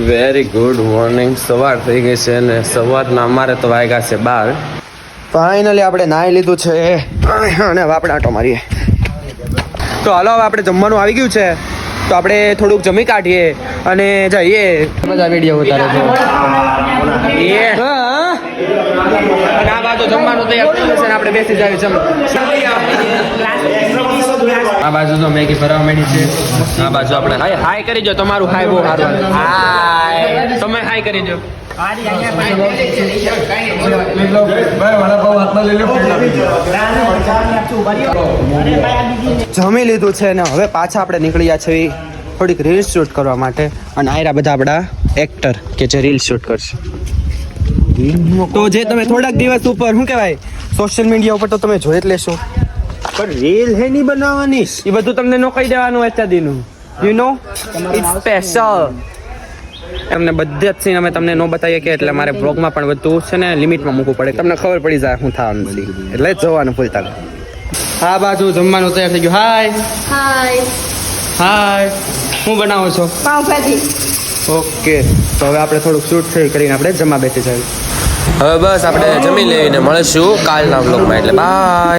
Very good morning. સવાર થઈ ગઈ છે અને સવારના અમારે તો વાગ્યા છે 12. ફાઇનલી આપણે નાહી લીધું છે અને હવે આપણે આંટો મારીએ. તો હાલો હવે આપણે જમવાનું આવી ગયું છે તો આપણે થોડુંક જમી કાઢીએ અને જઈએ. મજા વિડીયો ઉતારે છે અને આ બાજુ જમવાનું તૈયાર થઈ ગયું છે અને આપણે બેસી જઈએ જમ. આ બાજુ તો મેગી ભરવા માંડી છે. આ બાજુ આપણે હાય કરી દો. તમારું હાય બહુ સારું. હાય તમે હાય કરી દો. જમી લીધું છે ને હવે પાછા આપણે નીકળ્યા છે થોડીક રીલ શૂટ કરવા માટે. અને આયરા બધા આપણા એક્ટર કે જે રીલ શૂટ કરશે. તો જે તમે થોડાક દિવસ ઉપર શું કહેવાય સોશિયલ મીડિયા ઉપર તો તમે જોઈ જ લેશો, પણ રીલ હે નહીં બનાવવાની. એ બધું તમને નો કહી દેવાનું અત્યારનું. You know it's special. એમને બધે જ સીન અમે તમને નો બતાવીએ કે એટલે મારે બ્લોગમાં પણ બધું છે ને લિમિટમાં મૂકવું પડે. તમને ખબર પડી જાય શું થવાનું બધી, એટલે જ જોવાનું ભૂલતા. આ બાજુ જમવાનું તૈયાર થઈ ગયું. હાય હાય હાય. શું બનાવો છો? પાવભાજી. ઓકે, તો હવે આપણે થોડુંક શૂટ થઈ કરીને આપણે જમવા બેસી જાય. હવે બસ આપણે જમી લઈને મળીશું કાલના બ્લોગમાં. એટલે બાય.